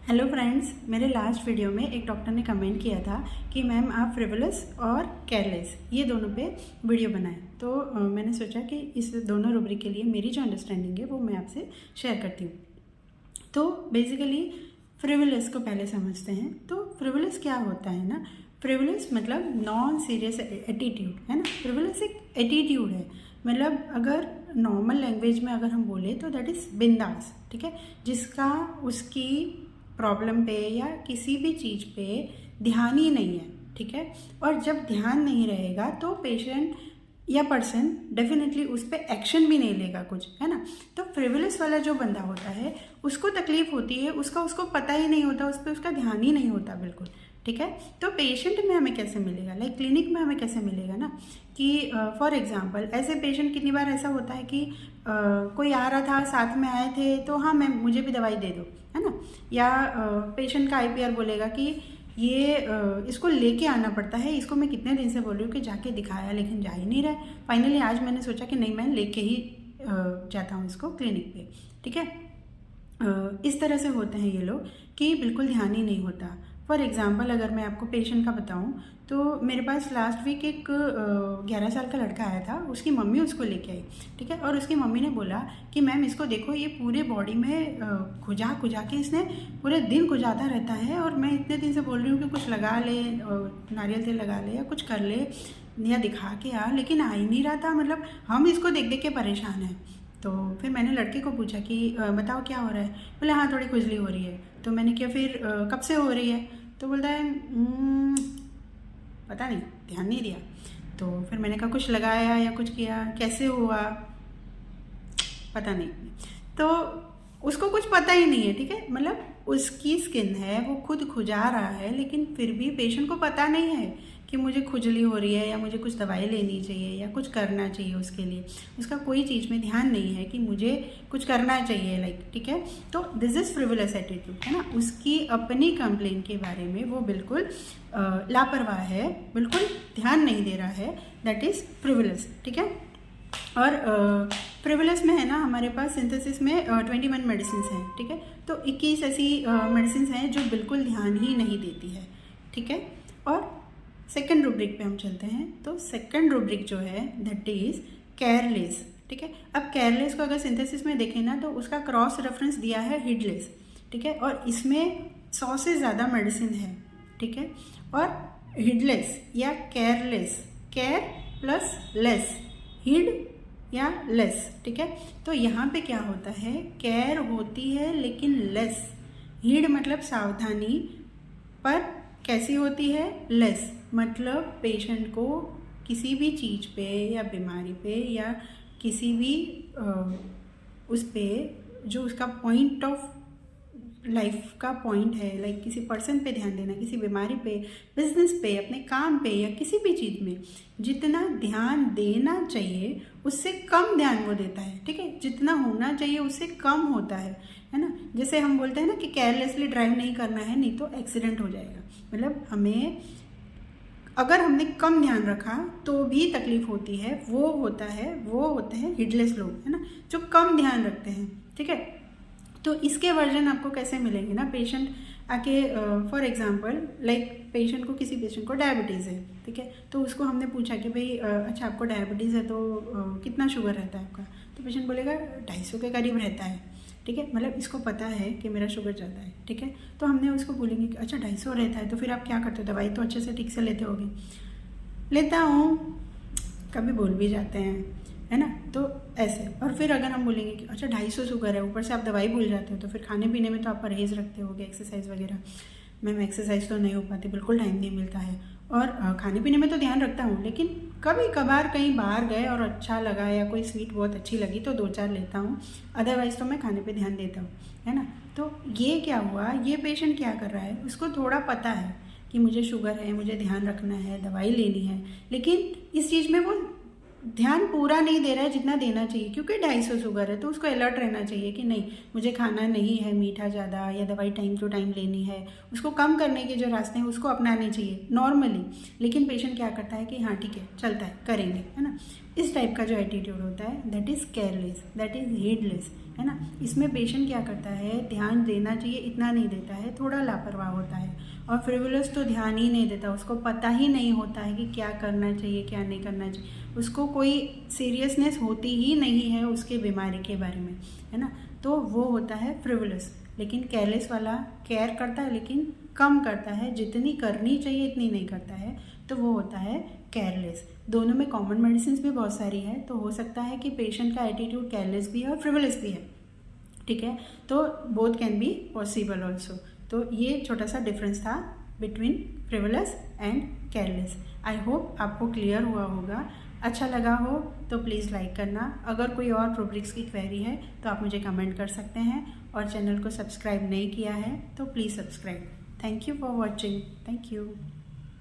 Hello friends, मेरे last video में एक डॉक्टर ने कमेंट किया था कि मैम आप फ्रिवलस और केयरलेस ये दोनों पे वीडियो बनाएं। तो मैंने सोचा कि इस दोनों रूब्रिक के लिए मेरी जो अंडरस्टैंडिंग है वो मैं आपसे शेयर करती हूँ। तो बेसिकली फ्रिवलस को पहले समझते हैं। तो फ्रिवलस क्या होता है ना, फ्रिवलस मतलब नॉन सीरियस एटीट्यूड है ना। फ्रिवलस एक एटीट्यूड है, मतलब अगर नॉर्मल लैंग्वेज में अगर हम बोले तो दैट इज़ बिंदास, ठीक है, जिसका उसकी प्रॉब्लम पे या किसी भी चीज़ पे ध्यान ही नहीं है, ठीक है। और जब ध्यान नहीं रहेगा तो पेशेंट या पर्सन डेफिनेटली उस पर एक्शन भी नहीं लेगा कुछ, है ना। तो फ्रिवलस वाला जो बंदा होता है उसको तकलीफ होती है, उसको पता ही नहीं होता, उस पर उसका ध्यान ही नहीं होता बिल्कुल, ठीक है। तो पेशेंट में हमें कैसे मिलेगा, लाइक क्लिनिक में हमें कैसे मिलेगा ना, कि फॉर एग्जांपल ऐसे पेशेंट कितनी बार ऐसा होता है कि कोई आ रहा था, साथ में आए थे तो हाँ मैम मुझे भी दवाई दे दो, है ना। या पेशेंट का आईपीआर बोलेगा कि ये इसको लेके आना पड़ता है, इसको मैं कितने दिन से बोल रही हूँ कि जाके दिखाया लेकिन जा ही नहीं रहा है। फाइनली आज मैंने सोचा कि नहीं, मैं लेके ही जाता हूँ इसको क्लिनिक पे, ठीक है। इस तरह से होते हैं ये लोग कि बिल्कुल ध्यान ही नहीं होता। फॉर एग्ज़ाम्पल अगर मैं आपको पेशेंट का बताऊं तो मेरे पास लास्ट वीक एक 11 साल का लड़का आया था, उसकी मम्मी उसको लेके आई, ठीक है। और उसकी मम्मी ने बोला कि मैम इसको देखो, ये पूरे बॉडी में खुजा खुजा के इसने पूरे दिन खुजाता रहता है, और मैं इतने दिन से बोल रही हूँ कि कुछ लगा ले, नारियल तेल लगा ले या कुछ कर ले या दिखा के आ, लेकिन आ ही नहीं रहा था। मतलब हम इसको देख देख के परेशान हैं। तो फिर मैंने लड़के को पूछा कि बताओ क्या हो रहा है। बोले हाँ थोड़ी खुजली हो रही है। तो मैंने किया फिर कब से हो रही है, तो बोलता है पता नहीं, ध्यान नहीं दिया। तो फिर मैंने कहा कुछ लगाया या कुछ किया, कैसे हुआ पता नहीं। तो उसको कुछ पता ही नहीं है, ठीक है। मतलब उसकी स्किन है, वो खुद खुजा रहा है, लेकिन फिर भी पेशेंट को पता नहीं है कि मुझे खुजली हो रही है या मुझे कुछ दवाई लेनी चाहिए या कुछ करना चाहिए उसके लिए। उसका कोई चीज़ में ध्यान नहीं है कि मुझे कुछ करना चाहिए, लाइक, ठीक है। तो दिस इज़ फ्रिवलस एटीट्यूड, है ना। उसकी अपनी कंप्लेन के बारे में वो बिल्कुल लापरवाह है, बिल्कुल ध्यान नहीं दे रहा है, दैट इज़ फ्रिवलस, ठीक है। और फ्रिवलस में है ना, हमारे पास सिंथेसिस में 21 मेडिसिन हैं, ठीक है। तो 21 ऐसी मेडिसिन हैं जो बिल्कुल ध्यान ही नहीं देती है, ठीक है। और सेकेंड रूब्रिक पे हम चलते हैं। तो सेकेंड रूब्रिक जो है दैट इज केयरलेस, ठीक है। अब केयरलेस को अगर सिंथेसिस में देखें ना तो उसका क्रॉस रेफरेंस दिया है हिडलेस, ठीक है। और इसमें 100 से ज़्यादा मेडिसिन है, ठीक है। और हिडलेस या careless, care plus less, heed या लेस, ठीक है। तो यहाँ पे क्या होता है, केयर होती है लेकिन लेस। हिड मतलब सावधानी, पर कैसी होती है, लेस, मतलब पेशेंट को किसी भी चीज़ पे या बीमारी पे या किसी भी उस पे जो उसका पॉइंट ऑफ लाइफ का पॉइंट है, लाइक किसी पर्सन पे ध्यान देना, किसी बीमारी पे, बिजनेस पे, अपने काम पे या किसी भी चीज़ में जितना ध्यान देना चाहिए उससे कम ध्यान वो देता है, ठीक है। जितना होना चाहिए उससे कम होता है ना। जैसे हम बोलते हैं ना कि केयरलेसली ड्राइव नहीं करना है, नहीं तो एक्सीडेंट हो जाएगा। मतलब हमें अगर हमने कम ध्यान रखा तो भी तकलीफ होती है, वो होते हैं हिडलेस लोग, है ना, जो कम ध्यान रखते हैं, ठीक है। तो इसके वर्जन आपको कैसे मिलेंगे ना, पेशेंट आके फॉर एग्जांपल लाइक पेशेंट को, किसी पेशेंट को डायबिटीज़ है, ठीक है। तो उसको हमने पूछा कि भाई अच्छा आपको डायबिटीज़ है तो कितना शुगर रहता है आपका, तो पेशेंट बोलेगा 250 के करीब रहता है, ठीक है। मतलब इसको पता है कि मेरा शुगर ज़्यादा है, ठीक है। तो हमने उसको बोलेंगे कि अच्छा 250 रहता है तो फिर आप क्या करते हो, दवाई तो अच्छे से ठीक से लेते होगे। लेता हूँ, कभी भूल भी जाते हैं, है ना। तो ऐसे, और फिर अगर हम बोलेंगे कि अच्छा 250 शुगर है, ऊपर से आप दवाई भूल जाते हो, तो फिर खाने पीने में तो आप परहेज़ रखते होगे, एक्सरसाइज वगैरह। मैम एक्सरसाइज तो नहीं हो पाती, बिल्कुल टाइम नहीं मिलता है, और खाने पीने में तो ध्यान रखता हूँ, लेकिन कभी कभार कहीं बाहर गए और अच्छा लगा या कोई स्वीट बहुत अच्छी लगी तो 2-4 लेता हूँ, अदरवाइज़ तो मैं खाने पे ध्यान देता हूँ, है ना। तो ये क्या हुआ, ये पेशेंट क्या कर रहा है, उसको थोड़ा पता है कि मुझे शुगर है, मुझे ध्यान रखना है, दवाई लेनी है, लेकिन इस चीज़ में वो ध्यान पूरा नहीं दे रहा है जितना देना चाहिए, क्योंकि 250 शुगर है। तो उसको अलर्ट रहना चाहिए कि नहीं, मुझे खाना नहीं है मीठा ज़्यादा, या दवाई टाइम टू टाइम लेनी है, उसको कम करने के जो रास्ते हैं उसको अपनाने चाहिए नॉर्मली। लेकिन पेशेंट क्या करता है कि हाँ ठीक है चलता है, करेंगे, है ना। इस टाइप का जो एटीट्यूड होता है that is careless, that is headless, है ना। इसमें पेशेंट क्या करता है, ध्यान देना चाहिए इतना नहीं देता है, थोड़ा लापरवाह होता है। और फ्रिवोलस तो ध्यान ही नहीं देता, उसको पता ही नहीं होता है कि क्या करना चाहिए क्या नहीं करना चाहिए, उसको कोई सीरियसनेस होती ही नहीं है उसके बीमारी के बारे में, है ना। तो वो होता है फ्रिवोलस। लेकिन केयरलेस वाला केयर करता है लेकिन कम करता है, जितनी करनी चाहिए इतनी नहीं करता है, तो वो होता है केयरलेस। दोनों में कॉमन मेडिसिन भी बहुत सारी है, तो हो सकता है कि पेशेंट का एटीट्यूड केयरलेस भी है और फ्रिवोलस भी है, ठीक है। तो both can be possible also. तो ये छोटा सा डिफरेंस था between frivolous and careless. I hope आपको क्लियर हुआ होगा। अच्छा लगा हो तो प्लीज़ लाइक करना। अगर कोई और प्रोब्रिक्स की क्वेरी है तो आप मुझे कमेंट कर सकते हैं, और चैनल को सब्सक्राइब नहीं किया है तो please subscribe. Thank you for watching. Thank you.